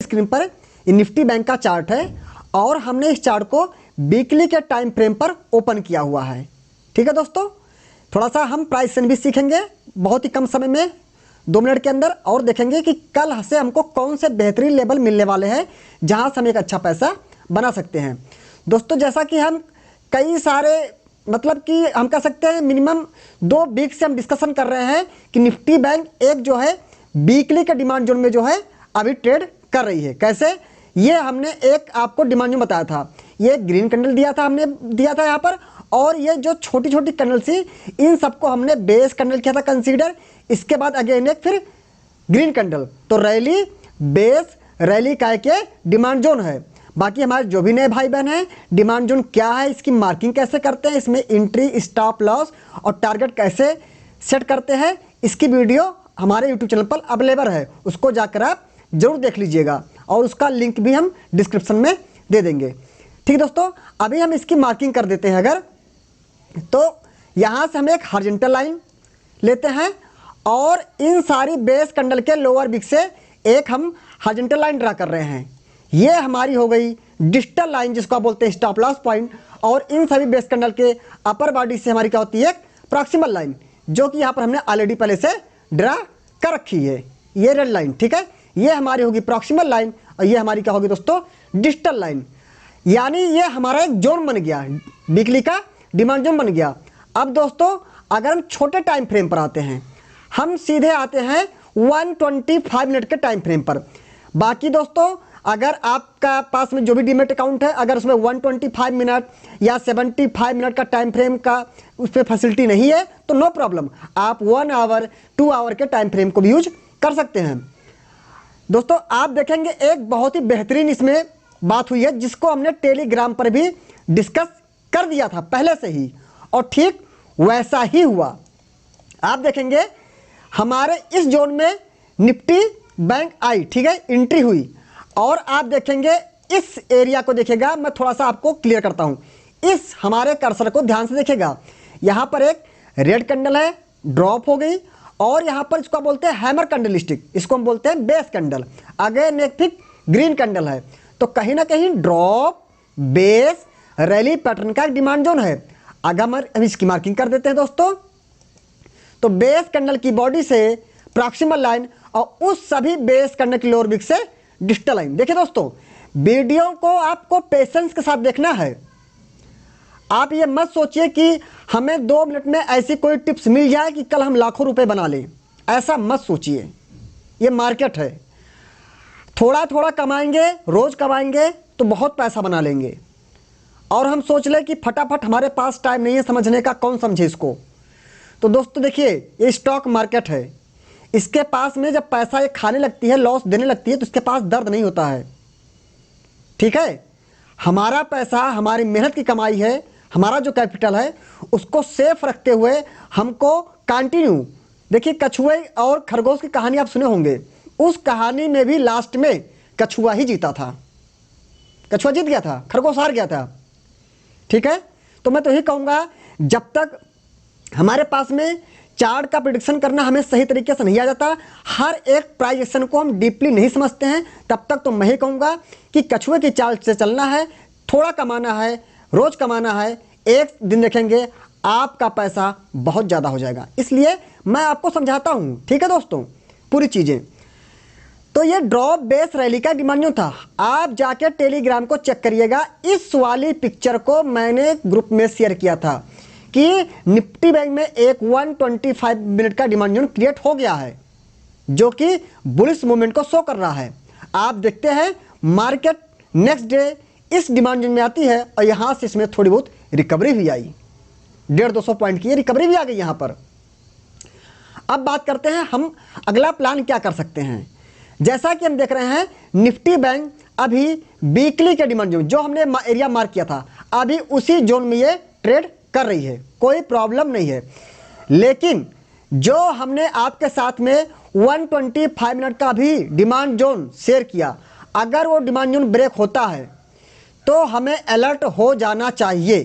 Screen पर Nifty bank का chart है और हमने इस चार्ट को वीकली के टाइम फ्रेम पर ओपन किया हुआ है। ठीक है दोस्तों, थोड़ा सा हम प्राइस एक्शन भी सीखेंगे बहुत ही कम समय में, 2 मिनट के अंदर, और देखेंगे कि कल से हमको कौन से बेहतरीन लेवल मिलने वाले हैं जहां से हम एक अच्छा पैसा बना सकते हैं। दोस्तों जैसा कि हम कई सारे मतलब कि हम कह सकते हैं मिनिमम 2 वीक से हम डिस्कशन कर रहे हैं कि निफ्टी बैंक एक जो है वीकली के डिमांड जोन में जो है अभी ट्रेड कर रही है। कैसे, ये हमने एक आपको डिमांड जोन बताया था, ये ग्रीन कैंडल दिया था, हमने दिया था यहाँ पर, और ये जो छोटी छोटी कैंडल थी इन सबको हमने बेस कैंडल किया था कंसीडर। इसके बाद अगेन एक फिर ग्रीन कैंडल, तो रैली बेस रैली काय के डिमांड जोन है। बाकी हमारे जो भी नए भाई बहन हैं, डिमांड जोन क्या है, इसकी मार्किंग कैसे करते हैं, इसमें एंट्री स्टॉप लॉस और टारगेट कैसे सेट करते हैं, इसकी वीडियो हमारे यूट्यूब चैनल पर अवेलेबल है, उसको जाकर आप जरूर देख लीजिएगा और उसका लिंक भी हम डिस्क्रिप्शन में दे देंगे। ठीक है दोस्तों, अभी हम इसकी मार्किंग कर देते हैं। अगर तो यहाँ से हम एक हॉरिजॉन्टल लाइन लेते हैं और इन सारी बेस कैंडल के लोअर विक से एक हम हॉरिजॉन्टल लाइन ड्रा कर रहे हैं। ये हमारी हो गई डिजिटल लाइन जिसको आप बोलते हैं स्टॉप लॉस पॉइंट, और इन सभी बेस कैंडल के अपर बॉडी से हमारी क्या होती है, एक प्रॉक्सिमल लाइन, जो कि यहाँ पर हमने ऑलरेडी पहले से ड्रा कर रखी है, ये रेड लाइन। ठीक है, ये हमारी होगी प्रॉक्सिमल लाइन और ये हमारी क्या होगी दोस्तों, डिजिटल लाइन। यानी ये हमारा एक जोन बन गया, वीकली का डिमांड जोन बन गया। अब दोस्तों अगर हम छोटे टाइम फ्रेम पर आते हैं, हम सीधे आते हैं 125 मिनट के टाइम फ्रेम पर। बाकी दोस्तों अगर आपका पास में जो भी डीमेट अकाउंट है, अगर उसमें 125 मिनट या 75 मिनट का टाइम फ्रेम का उस पर फैसिलिटी नहीं है तो नो प्रॉब्लम, आप 1 आवर 2 आवर के टाइम फ्रेम को भी यूज कर सकते हैं। दोस्तों आप देखेंगे एक बहुत ही बेहतरीन इसमें बात हुई है जिसको हमने टेलीग्राम पर भी डिस्कस कर दिया था पहले से ही, और ठीक वैसा ही हुआ। आप देखेंगे हमारे इस जोन में निफ्टी बैंक आई, ठीक है, एंट्री हुई, और आप देखेंगे इस एरिया को देखिएगा, मैं थोड़ा सा आपको क्लियर करता हूं, इस हमारे कर्सर को ध्यान से देखिएगा। यहां पर एक रेड कैंडल है, ड्रॉप हो गई, और यहां पर इसको बोलते हैं हैमर कैंडल स्टिक, इसको हम बोलते हैं बेस कैंडल, अगेन एक फिर ग्रीन कैंडल है। तो कहीं ना कहीं ड्रॉप बेस रैली पैटर्न का एक डिमांड जोन है। अगर हम इसकी मार्किंग कर देते हैं दोस्तों, तो बेस कैंडल की बॉडी से प्रॉक्सिमल लाइन और उस सभी बेस कैंडल की लोअर विक से डिजिटल लाइन। देखिए दोस्तों, वीडियो को आपको पेशेंस के साथ देखना है। आप ये मत सोचिए कि हमें 2 मिनट में ऐसी कोई टिप्स मिल जाए कि कल हम लाखों रुपए बना लें, ऐसा मत सोचिए। ये मार्केट है, थोड़ा थोड़ा कमाएंगे, रोज कमाएंगे तो बहुत पैसा बना लेंगे, और हम सोच लें कि फटाफट हमारे पास टाइम नहीं है समझने का, कौन समझे इसको। तो दोस्तों देखिए, ये स्टॉक मार्केट है, इसके पास में जब पैसा ये खाने लगती है, लॉस देने लगती है, तो इसके पास दर्द नहीं होता है। ठीक है, हमारा पैसा हमारी मेहनत की कमाई है, हमारा जो कैपिटल है उसको सेफ रखते हुए हमको कंटिन्यू, देखिए कछुए और खरगोश की कहानी आप सुने होंगे, उस कहानी में भी लास्ट में कछुआ ही जीता था, कछुआ जीत गया था, खरगोश हार गया था। ठीक है, तो मैं तो यही कहूँगा जब तक हमारे पास में चार्ट का प्रेडिक्शन करना हमें सही तरीके से नहीं आ जाता, हर एक प्राइस एक्शन को हम डीपली नहीं समझते हैं, तब तक तो मैं ही कहूँगा कि कछुए की चाल से चलना है, थोड़ा कमाना है, रोज कमाना है, एक दिन देखेंगे आपका पैसा बहुत ज़्यादा हो जाएगा। इसलिए मैं आपको समझाता हूँ, ठीक है दोस्तों, पूरी चीज़ें। तो ये ड्रॉप बेस रैली का डिमांड था, आप जाके टेलीग्राम को चेक करिएगा। इस वाली पिक्चर को मैंने ग्रुप में शेयर किया था कि निफ्टी बैंक में एक 125 मिनट का डिमांड जोन क्रिएट हो गया है, जो कि बुलिश मूवमेंट को शो कर रहा है। आप देखते हैं मार्केट नेक्स्ट डे इस डिमांड जोन में आती है और यहां से इसमें थोड़ी बहुत रिकवरी भी आई, 150-200 पॉइंट की रिकवरी भी आ गई यहां पर। अब बात करते हैं हम अगला प्लान क्या कर सकते हैं। जैसा कि हम देख रहे हैं निफ्टी बैंक अभी वीकली के डिमांड जोन जो हमने एरिया मार्क किया था, अभी उसी जोन में ये ट्रेड कर रही है, कोई प्रॉब्लम नहीं है। लेकिन जो हमने आपके साथ में 125 मिनट का भी डिमांड जोन शेयर किया, अगर वो डिमांड जोन ब्रेक होता है तो हमें अलर्ट हो जाना चाहिए।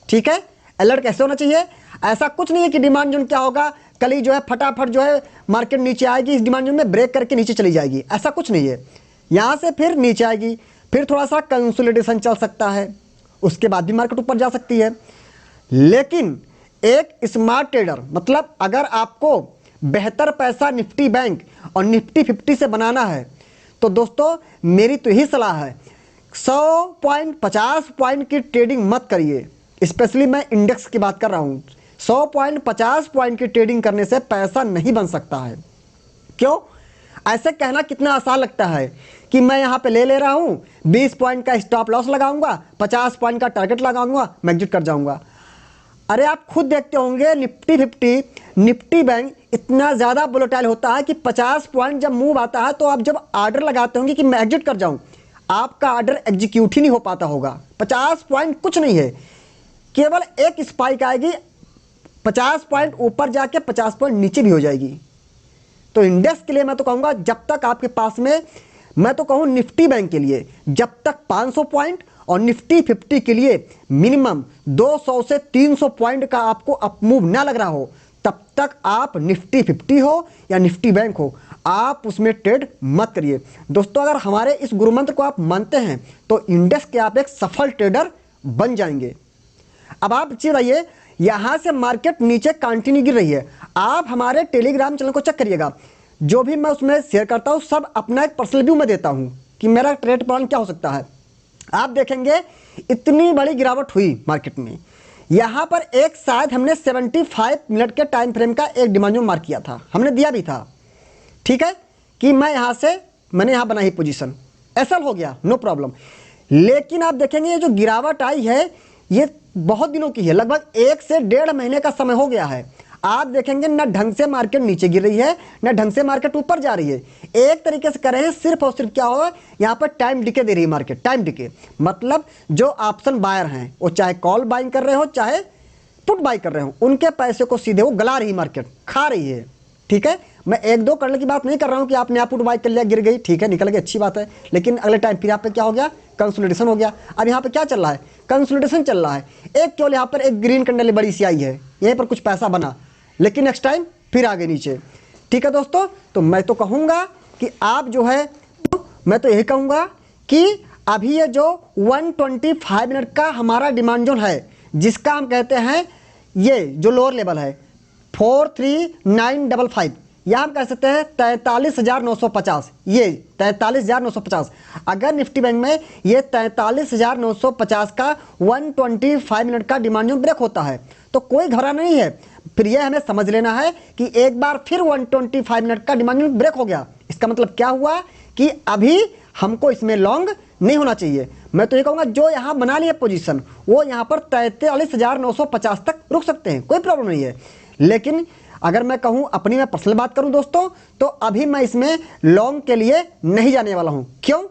ठीक है, अलर्ट कैसे होना चाहिए, ऐसा कुछ नहीं है कि डिमांड जोन क्या होगा, कल ही जो है फटाफट जो है मार्केट नीचे आएगी, इस डिमांड जोन में ब्रेक करके नीचे चली जाएगी, ऐसा कुछ नहीं है। यहाँ से फिर नीचे आएगी, फिर थोड़ा सा कंसोलिडेशन चल सकता है, उसके बाद भी मार्केट ऊपर जा सकती है। लेकिन एक स्मार्ट ट्रेडर, मतलब अगर आपको बेहतर पैसा निफ्टी बैंक और निफ्टी 50 से बनाना है तो दोस्तों मेरी तो यही सलाह है, 100 पॉइंट 50 पॉइंट की ट्रेडिंग मत करिए। स्पेशली मैं इंडेक्स की बात कर रहा हूँ। 100 पॉइंट 50 पॉइंट की ट्रेडिंग करने से पैसा नहीं बन सकता है। क्यों? ऐसे कहना कितना आसान लगता है कि मैं यहाँ पे ले रहा हूँ, 20 पॉइंट का स्टॉप लॉस लगाऊंगा, 50 पॉइंट का टारगेट लगाऊंगा, मैं एग्जिट कर जाऊंगा। अरे आप खुद देखते होंगे निफ्टी 50, निफ्टी बैंक इतना ज़्यादा वोलेटाइल होता है कि 50 पॉइंट जब मूव आता है तो आप जब ऑर्डर लगाते होंगे कि मैं एग्जिट कर जाऊं, आपका ऑर्डर एग्जीक्यूट ही नहीं हो पाता होगा। 50 पॉइंट कुछ नहीं है, केवल एक स्पाइक आएगी, 50 पॉइंट ऊपर जाके 50 पॉइंट नीचे भी हो जाएगी। तो इंडेक्स के लिए मैं तो कहूँगा, जब तक आपके पास में, मैं तो कहूँ निफ्टी बैंक के लिए जब तक 500 पॉइंट और निफ्टी 50 के लिए मिनिमम 200 से 300 पॉइंट का आपको अपमूव ना लग रहा हो, तब तक आप निफ्टी 50 हो या निफ्टी बैंक हो, आप उसमें ट्रेड मत करिए। दोस्तों अगर हमारे इस गुरु मंत्र को आप मानते हैं तो इंडेक्स के आप एक सफल ट्रेडर बन जाएंगे। अब आप चीज बताइए, यहां से मार्केट नीचे कंटिन्यू गिर रही है, आप हमारे टेलीग्राम चैनल को चेक करिएगा, जो भी मैं उसमें शेयर करता हूं सब अपना एक पर्सनल व्यू में देता हूं कि मेरा ट्रेड प्लान क्या हो सकता है। आप देखेंगे इतनी बड़ी गिरावट हुई मार्केट में, यहां पर एक शायद हमने 75 मिनट के टाइम फ्रेम का एक डिमांड जोन मार्क किया था, हमने दिया भी था, ठीक है, कि मैं यहां से, मैंने यहां बनाई पोजीशन, एसएल हो गया, नो प्रॉब्लम। लेकिन आप देखेंगे ये जो गिरावट आई है ये बहुत दिनों की है, लगभग 1 से 1.5 महीने का समय हो गया है। आप देखेंगे ना ढंग से मार्केट नीचे गिर रही है, ना ढंग से मार्केट ऊपर जा रही है। एक तरीके से कर रहे हैं, सिर्फ और सिर्फ क्या होगा, यहाँ पर टाइम डिके दे रही है मार्केट। टाइम डिके मतलब जो ऑप्शन बायर हैं वो चाहे कॉल बाइंग कर रहे हो चाहे पुट बाई कर रहे हो, उनके पैसे को सीधे वो गला रही मार्केट, खा रही है, ठीक है। मैं 1-2 करने की बात नहीं कर रहा हूँ कि आपने आप पुट बाई कर लिया, गिर गई, ठीक है, निकल गई, अच्छी बात है। लेकिन अगले टाइम फिर यहाँ पे क्या हो गया, कंसोलिडेशन हो गया। अब यहाँ पे क्या चल रहा है, कंसोलिडेशन चल रहा है। एक केवल यहाँ पर एक ग्रीन कैंडल बड़ी सी आई है, यहीं पर कुछ पैसा बना, लेकिन नेक्स्ट टाइम फिर आगे नीचे, ठीक है दोस्तों। तो मैं तो कहूँगा कि आप जो है, मैं तो यही कहूँगा कि अभी ये जो 125 मिनट का हमारा डिमांड जोन है, जिसका हम कहते हैं ये जो लोअर लेवल है 43955, या हम कह सकते हैं 43,950, ये 43,950। अगर निफ्टी बैंक में ये 43,950 का 125 मिनट का डिमांड जोन ब्रेक होता है तो कोई घबराना नहीं है। फिर यह हमें समझ लेना है कि एक बार फिर 125 मिनट का डिमांड जोन ब्रेक हो गया, इसका मतलब क्या हुआ कि अभी हमको इसमें लॉन्ग नहीं होना चाहिए। मैं तो ये कहूँगा जो यहाँ बना लिया पोजीशन वो यहाँ पर 43,950 तक रुक सकते हैं, कोई प्रॉब्लम नहीं है। लेकिन अगर मैं कहूँ, अपनी मैं पर्सनल बात करूँ दोस्तों, तो अभी मैं इसमें लॉन्ग के लिए नहीं जाने वाला हूँ। क्यों?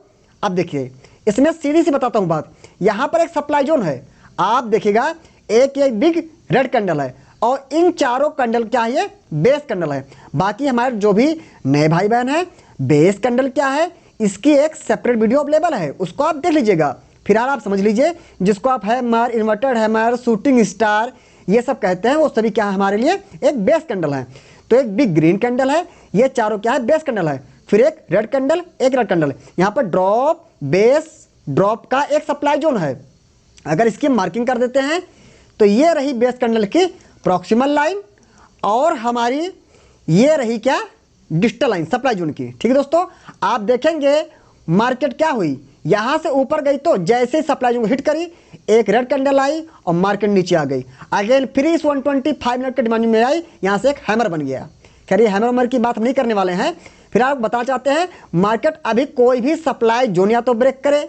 अब देखिए, इसमें सीधी सी बताता हूँ बात, यहाँ पर एक सप्लाई जोन है, आप देखिएगा एक ये बिग रेड कैंडल है और इन चारों कैंडल क्या है, ये बेस कैंडल है। बाकी हमारे जो भी नए भाई बहन हैं, बेस कैंडल क्या है इसकी एक सेपरेट वीडियो अवेलेबल है, उसको आप देख लीजिएगा। फिलहाल आप समझ लीजिए, जिसको आप hammer, inverted hammer, shooting star ये सब कहते हैं, वो सभी क्या है हमारे लिए एक बेस कैंडल है। तो एक बिग ग्रीन कैंडल है, ये चारों क्या है बेस कैंडल है, फिर एक रेड कैंडल, एक रेड कैंडल, यहाँ पर ड्रॉप बेस ड्रॉप का एक सप्लाई जोन है। अगर इसकी मार्किंग कर देते हैं तो ये रही बेस कैंडल की प्रॉक्सिमल लाइन और हमारी ये रही क्या डिजिटल लाइन सप्लाई जोन की, ठीक है दोस्तों। आप देखेंगे मार्केट क्या हुई, यहां से ऊपर गई तो जैसे ही सप्लाई जोन हिट करी एक रेड कैंडल आई और मार्केट नीचे आ गई। अगेन फिर इस 125 मिनट के डिमांड में आई, यहां से एक हैमर बन गया। खैर ये हैमर की बात हम नहीं करने वाले हैं। फिर आप बताना चाहते हैं मार्केट अभी कोई भी सप्लाई जोन या तो ब्रेक करे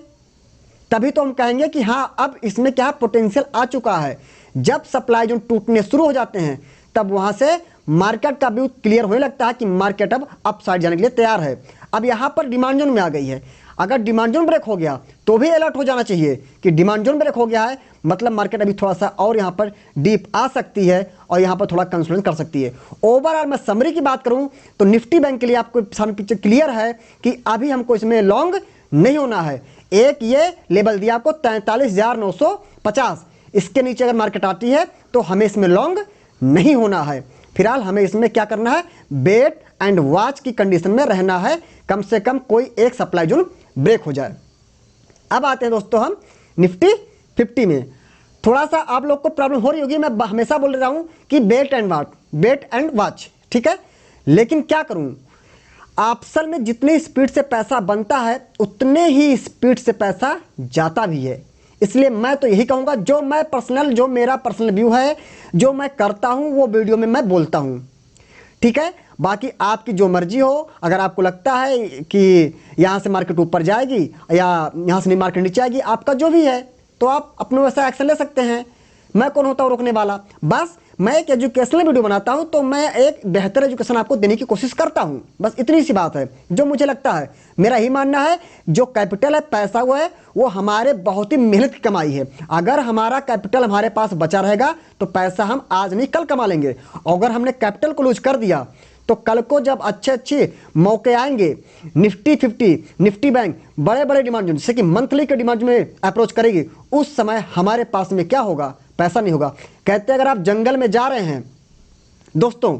तभी तो हम कहेंगे कि हाँ अब इसमें क्या पोटेंशियल आ चुका है। जब सप्लाई जोन टूटने शुरू हो जाते हैं तब वहां से मार्केट का व्यू क्लियर होने लगता है कि मार्केट अब अपसाइड जाने के लिए तैयार है। अब यहाँ पर डिमांड जोन में आ गई है, अगर डिमांड जोन ब्रेक हो गया तो भी अलर्ट हो जाना चाहिए कि डिमांड जोन ब्रेक हो गया है, मतलब मार्केट अभी थोड़ा सा और यहाँ पर डीप आ सकती है और यहाँ पर थोड़ा कंसोलिडेशन कर सकती है। ओवरऑल मैं समरी की बात करूँ तो निफ्टी बैंक के लिए आपको सामने पिक्चर क्लियर है कि अभी हमको इसमें लॉन्ग नहीं होना है। एक ये लेवल दिया आपको 43,950, इसके नीचे अगर मार्केट आती है तो हमें इसमें लॉन्ग नहीं होना है। फिलहाल हमें इसमें क्या करना है, वेट एंड वॉच की कंडीशन में रहना है, कम से कम कोई एक सप्लाई जोन ब्रेक हो जाए। अब आते हैं दोस्तों हम निफ्टी 50 में। थोड़ा सा आप लोग को प्रॉब्लम हो रही होगी, मैं हमेशा बोल रहा हूं कि वेट एंड वॉच, ठीक है, लेकिन क्या करूं, ऑप्शन में जितनी स्पीड से पैसा बनता है उतने ही स्पीड से पैसा जाता भी है। इसलिए मैं तो यही कहूंगा, जो मेरा पर्सनल व्यू है, जो मैं करता हूं वो वीडियो में मैं बोलता हूं, ठीक है। बाकी आपकी जो मर्जी हो, अगर आपको लगता है कि यहां से मार्केट ऊपर जाएगी या यहां से मार्केट नीचे आएगी, आपका जो भी है, तो आप अपने वैसा एक्शन ले सकते हैं। मैं कौन होता हूं रोकने वाला। बस मैं एक एजुकेशनल वीडियो बनाता हूं तो मैं एक बेहतर एजुकेशन आपको देने की कोशिश करता हूं, बस इतनी सी बात है। जो मुझे लगता है, मेरा ही मानना है, जो कैपिटल है, पैसा वो है, वो हमारे बहुत ही मेहनत की कमाई है। अगर हमारा कैपिटल हमारे पास बचा रहेगा तो पैसा हम आज नहीं कल कमा लेंगे। अगर हमने कैपिटल को लूज कर दिया तो कल को जब अच्छे अच्छे मौके आएंगे, निफ्टी 50, निफ्टी बैंक बड़े बड़े डिमांड जैसे कि मंथली के डिमांड में अप्रोच करेगी, उस समय हमारे पास में क्या होगा, पैसा नहीं होगा। कहते हैं अगर आप जंगल में जा रहे हैं दोस्तों,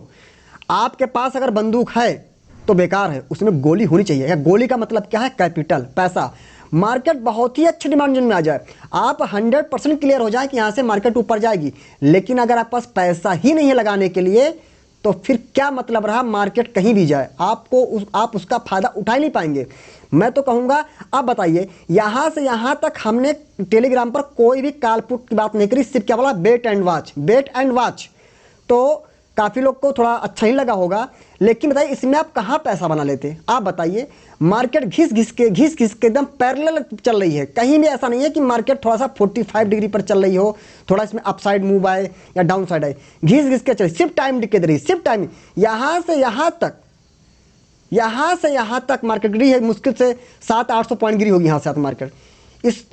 आपके पास अगर बंदूक है तो बेकार है, उसमें गोली होनी चाहिए। या गोली का मतलब क्या है, कैपिटल, पैसा। मार्केट बहुत ही अच्छे डिमांड जोन में आ जाए, आप 100% क्लियर हो जाए कि यहां से मार्केट ऊपर जाएगी, लेकिन अगर आपके पास पैसा ही नहीं है लगाने के लिए, तो फिर क्या मतलब रहा, मार्केट कहीं भी जाए आप उसका फायदा उठा ही नहीं पाएंगे। मैं तो कहूंगा, आप बताइए, यहां से यहां तक हमने टेलीग्राम पर कोई भी काल पुट की बात नहीं करी, सिर्फ क्या बोला, वेट एंड वॉच। तो काफी लोग को थोड़ा अच्छा ही लगा होगा, लेकिन बताइए इसमें आप कहां पैसा बना लेते, आप बताइए। मार्केट घिस घिस के एकदम पैरेलल चल रही है, कहीं भी ऐसा नहीं है कि मार्केट थोड़ा सा 45 डिग्री पर चल रही हो, थोड़ा इसमें अपसाइड मूव आए या डाउन साइड आए, घिस घिस के चले, सिर्फ टाइम दिखे दे रही, सिर्फ टाइम। यहां से यहां तक मार्केट गिरी है, मुश्किल से 700-800 पॉइंट गिरी होगी यहां से मार्केट।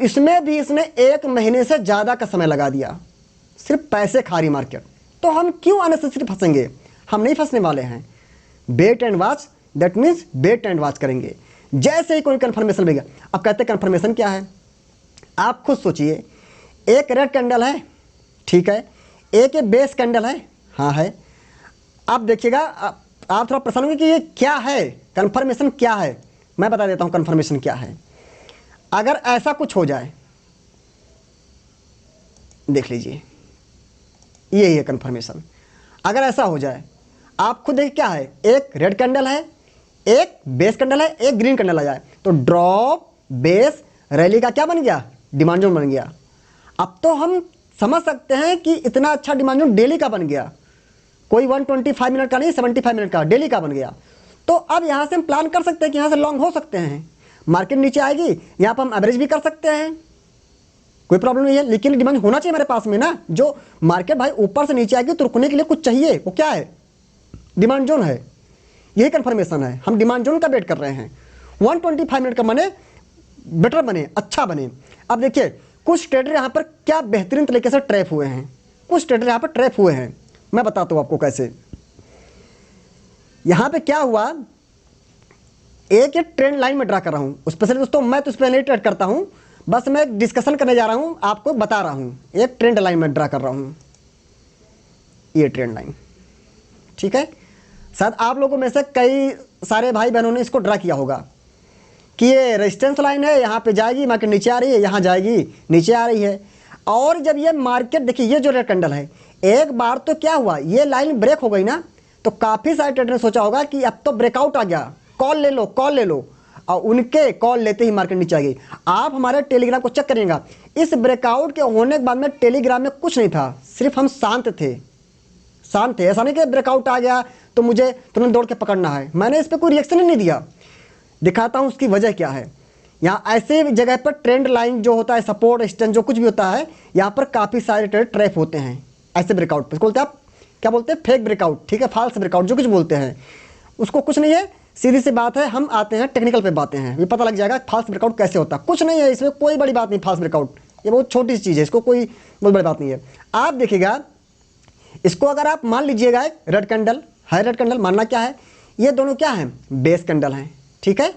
इसमें भी इसने 1 महीने से ज्यादा का समय लगा दिया, सिर्फ पैसे खा रही मार्केट। तो हम क्यों अननेसेसरी फंसेंगे, हम नहीं फंसने वाले हैं। Wait and watch, that means wait and watch करेंगे, जैसे ही कोई कंफर्मेशन मिलेगा। अब कहते हैं कंफर्मेशन क्या है, आप खुद सोचिए। एक रेड कैंडल है, ठीक है, एक ये बेस कैंडल है, हाँ है। अब देखिएगा, आप थोड़ा परेशान होंगे कि ये क्या है, कंफर्मेशन क्या है। मैं बता देता हूं कंफर्मेशन क्या है। अगर ऐसा कुछ हो जाए, देख लीजिए, यही है कंफर्मेशन। अगर ऐसा हो जाए, आप खुद देखिए क्या है, एक रेड कैंडल है, एक बेस कैंडल है, एक ग्रीन कैंडल आ जाए, तो ड्रॉप बेस रैली का क्या बन गया, डिमांड जोन बन गया। अब तो हम समझ सकते हैं कि इतना अच्छा डिमांड जोन डेली का बन गया, कोई 125 मिनट का नहीं, 75 मिनट का, डेली का बन गया। तो अब यहां से हम प्लान कर सकते हैं कि यहां से लॉन्ग हो सकते हैं, मार्केट नीचे आएगी, यहां पर हम एवरेज भी कर सकते हैं, कोई प्रॉब्लम नहीं है। लेकिन डिमांड होना चाहिए हमारे पास में ना, जो मार्केट भाई ऊपर से नीचे आएगी तो रुकने के लिए कुछ चाहिए, वो क्या है, डिमांड जोन है। यही कंफर्मेशन है, हम डिमांड जोन का वेट कर रहे हैं। 125 मिनट का बने, बेटर बने, अच्छा बने। अब देखिए कुछ ट्रेडर यहां पर क्या बेहतरीन तरीके से ट्रैप हुए हैं, कुछ ट्रेडर यहां पर ट्रैप हुए हैं। मैं बताता हूं आपको कैसे। यहां पे क्या हुआ, एक ट्रेंड लाइन में ड्रा कर रहा हूं, उस पर से दोस्तों मैं तो उस पर नहीं ट्रेड करता हूं, बस मैं डिस्कशन करने जा रहा हूं, आपको बता रहा हूं। एक ट्रेंड लाइन में ड्रा कर रहा हूं, ये ट्रेंड लाइन, ठीक है। शायद आप लोगों में से कई सारे भाई बहनों ने इसको ड्रा किया होगा कि ये रेजिस्टेंस लाइन है, यहाँ पे जाएगी, मार्केट नीचे आ रही है, यहाँ जाएगी, नीचे आ रही है। और जब ये मार्केट, देखिए ये जो रेड कैंडल है, एक बार तो क्या हुआ, ये लाइन ब्रेक हो गई ना, तो काफ़ी सारे ट्रेडर ने सोचा होगा कि अब तो ब्रेकआउट आ गया, कॉल ले लो, कॉल ले लो, और उनके कॉल लेते ही मार्केट नीचे आ गई। आप हमारे टेलीग्राम को चेक करिएगा, इस ब्रेकआउट के होने के बाद में टेलीग्राम में कुछ नहीं था, सिर्फ हम शांत थे। ऐसा नहीं कि ब्रेकआउट आ गया तो मुझे तुरंत दौड़ के पकड़ना है, मैंने इस पर कोई रिएक्शन ही नहीं दिया। दिखाता हूं उसकी वजह क्या है। यहाँ ऐसे जगह पर ट्रेंड लाइन जो होता है, सपोर्ट स्टैंड जो कुछ भी होता है, यहाँ पर काफ़ी सारे ट्रेड ट्रैप होते हैं ऐसे ब्रेकआउट पर। बोलते हैं आप, क्या बोलते हैं, फेक ब्रेकआउट, ठीक है, फॉल्स ब्रेकआउट जो कुछ बोलते हैं, उसको कुछ नहीं है, सीधी सी बात है। हम आते हैं टेक्निकल पे बातें हैं, ये पता लग जाएगा फॉल्स ब्रेकआउट कैसे होता है। कुछ नहीं है इसमें, कोई बड़ी बात नहीं, फॉल्स ब्रेकआउट ये बहुत छोटी सी चीज़ है, इसको कोई बहुत बड़ी बात नहीं है। आप देखिएगा इसको, अगर आप मान लीजिएगा रेड कैंडल है, रेड कैंडल मानना क्या है, ये दोनों क्या है, बेस कैंडल हैं, ठीक है।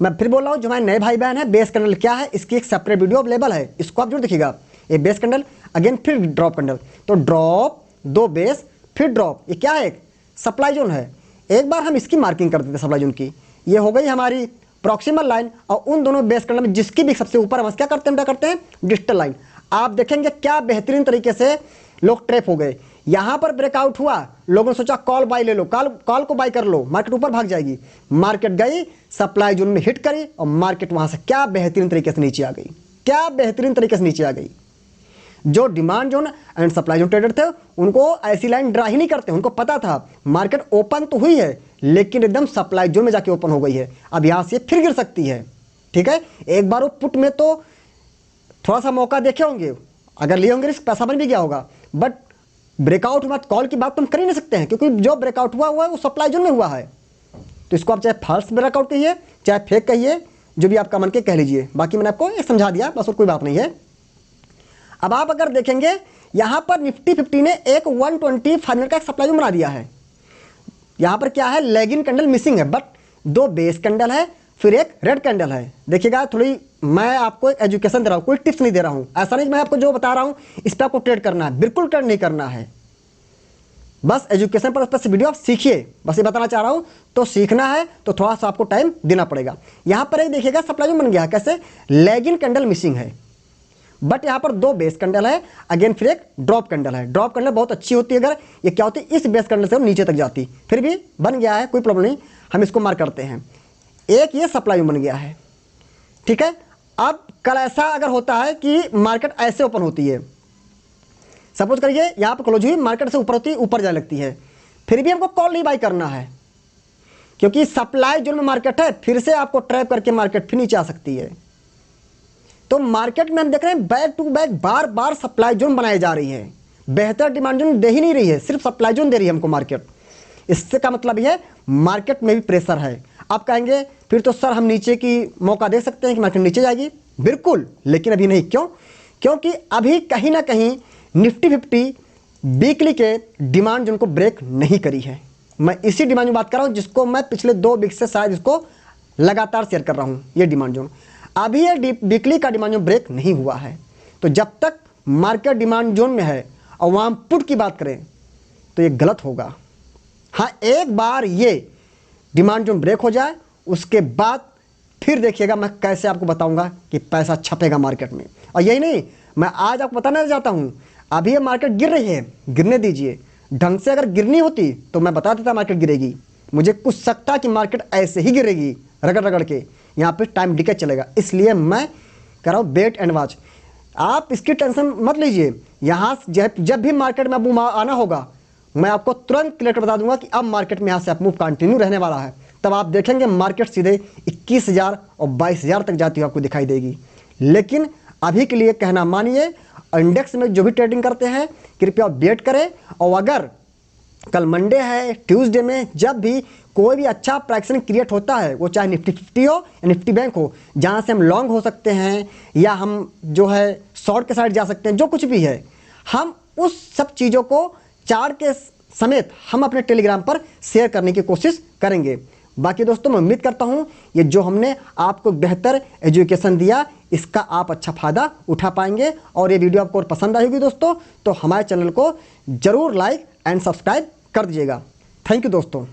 मैं फिर बोल रहा हूँ, जो हमारे नए भाई बहन है, बेस कैंडल क्या है, इसकी एक सेपरेट वीडियो अवेलेबल है, इसको आप जरूर देखिएगा। ये बेस कैंडल, अगेन फिर ड्रॉप कैंडल, तो ड्रॉप, 2 बेस, फिर ड्रॉप, ये क्या है? सप्लाई जोन है। एक बार हम इसकी मार्किंग कर देते सप्लाई जोन की, ये हो गई हमारी प्रॉक्सिमल लाइन, और उन दोनों बेस कैंडल में जिसकी भी सबसे ऊपर हम क्या करते हैं डिजिटल लाइन। आप देखेंगे क्या बेहतरीन तरीके से लोग ट्रैप हो गए। यहां पर ब्रेकआउट हुआ, लोगों ने सोचा कॉल बाय ले लो, कॉल को बाय कर लो, मार्केट ऊपर भाग जाएगी। मार्केट गई, सप्लाई जोन में हिट करी, और मार्केट वहां से क्या बेहतरीन तरीके से नीचे आ गई, क्या बेहतरीन तरीके से नीचे आ गई। जो demand zone and supply zone trader थे उनको ऐसी लाइन ड्रा ही नहीं करते, उनको पता था मार्केट ओपन तो हुई है लेकिन एकदम सप्लाई जोन में जाके ओपन हो गई है, अब यहां से फिर गिर सकती है। ठीक है, एक बार वो पुट में तो थोड़ा सा मौका देखे होंगे, अगर लिए होंगे रिस्क पैसा बन भी गया होगा, बट ब्रेकआउट हुआ कॉल की बात तो हम कर ही नहीं सकते हैं, क्योंकि जो ब्रेकआउट हुआ है वो सप्लाई जोन में हुआ है। तो इसको आप चाहे फॉल्स ब्रेकआउट कहिए चाहे फेक कहिए, जो भी आपका मन के कह लीजिए, बाकी मैंने आपको समझा दिया बस, और कोई बात नहीं है। अब आप अगर देखेंगे यहां पर निफ्टी 50 ने एक 125 मिनट का एक सप्लाई जोन बना दिया है। यहां पर क्या है, लैगिंग कैंडल मिसिंग है, बट दो बेस कैंडल है, फिर एक रेड कैंडल है। देखिएगा, थोड़ी मैं आपको एक एजुकेशन दे रहा हूं, कोई टिप्स नहीं दे रहा हूं। ऐसा नहीं मैं आपको जो बता रहा हूं इस पर आपको ट्रेड करना है, बिल्कुल ट्रेड नहीं करना है, बस एजुकेशन पर से वीडियो आप सीखिए, बस ये बताना चाह रहा हूं। तो सीखना है तो थोड़ा सा आपको टाइम देना पड़ेगा। यहां पर एक देखिएगा सप्लाई जोन बन गया है, कैसे? लैगिंग कैंडल मिसिंग है, बट यहां पर दो बेस कैंडल है, अगेन फिर एक ड्रॉप कैंडल है। ड्रॉप कैंडल बहुत अच्छी होती है, अगर ये क्या होती है इस बेस कैंडल से नीचे तक जाती, फिर भी बन गया है, कोई प्रॉब्लम नहीं, हम इसको मार्क करते हैं। एक ये सप्लाई बन गया है। ठीक है, अब कल ऐसा अगर होता है कि मार्केट ऐसे ओपन होती है, सपोज करिए यहां पर क्लोज हुई, मार्केट से ऊपर होती है, ऊपर जाने लगती है, फिर भी हमको कॉल नहीं बाई करना है, क्योंकि सप्लाई जोन में मार्केट है, फिर से आपको ट्रैप करके मार्केट फिर नीचे आ सकती है। तो मार्केट में हम देख रहे हैं बैक टू बैक बार बार सप्लाई जोन बनाई जा रही है, बेहतर डिमांड जोन दे ही नहीं रही है, सिर्फ सप्लाई जोन दे रही है हमको मार्केट। इससे का मतलब यह है मार्केट में भी प्रेशर है। आप कहेंगे फिर तो सर हम नीचे की मौका दे सकते हैं कि मार्केट नीचे जाएगी, बिल्कुल, लेकिन अभी नहीं। क्यों? क्योंकि अभी कहीं ना कहीं निफ्टी 50 वीकली के डिमांड जोन को ब्रेक नहीं करी है। मैं इसी डिमांड में बात कर रहा हूं जिसको मैं पिछले 2 वीक से शायद इसको लगातार शेयर कर रहा हूं। ये डिमांड जोन अभी ये वीकली का डिमांड जोन ब्रेक नहीं हुआ है। तो जब तक मार्केट डिमांड जोन में है और वहां पुट की बात करें तो ये गलत होगा। हाँ, एक बार ये डिमांड जोन ब्रेक हो जाए उसके बाद फिर देखिएगा मैं कैसे आपको बताऊंगा कि पैसा छपेगा मार्केट में। और यही नहीं, मैं आज आपको बताना चाहता हूं, अभी ये मार्केट गिर रही है, गिरने दीजिए, ढंग से अगर गिरनी होती तो मैं बता देता मार्केट गिरेगी। मुझे कुछ सकता कि मार्केट ऐसे ही गिरेगी रगड़ रगड़ के, यहाँ पे टाइम डिके चलेगा, इसलिए मैं कह रहा हूँ वेट एंड वॉच। आप इसकी टेंशन मत लीजिए, यहाँ जब भी मार्केट में अब आना होगा मैं आपको तुरंत क्लियर बता दूंगा कि अब मार्केट में यहाँ से अपमूव कंटिन्यू रहने वाला है। तब आप देखेंगे मार्केट सीधे 21,000 और 22,000 तक जाती हुई आपको दिखाई देगी। लेकिन अभी के लिए कहना मानिए, इंडेक्स में जो भी ट्रेडिंग करते हैं कृपया वेट करें, और अगर कल मंडे है, ट्यूसडे में जब भी कोई भी अच्छा प्राइसिंग क्रिएट होता है, वो चाहे निफ्टी 50 हो या निफ्टी बैंक हो, जहाँ से हम लॉन्ग हो सकते हैं या हम जो है शॉर्ट के साइड जा सकते हैं, जो कुछ भी है, हम उस सब चीज़ों को चार्ट के समेत हम अपने टेलीग्राम पर शेयर करने की कोशिश करेंगे। बाकी दोस्तों मैं उम्मीद करता हूँ ये जो हमने आपको बेहतर एजुकेशन दिया इसका आप अच्छा फ़ायदा उठा पाएंगे, और ये वीडियो आपको पसंद आएगी दोस्तों तो हमारे चैनल को ज़रूर लाइक एंड सब्सक्राइब कर दीजिएगा। थैंक यू दोस्तों।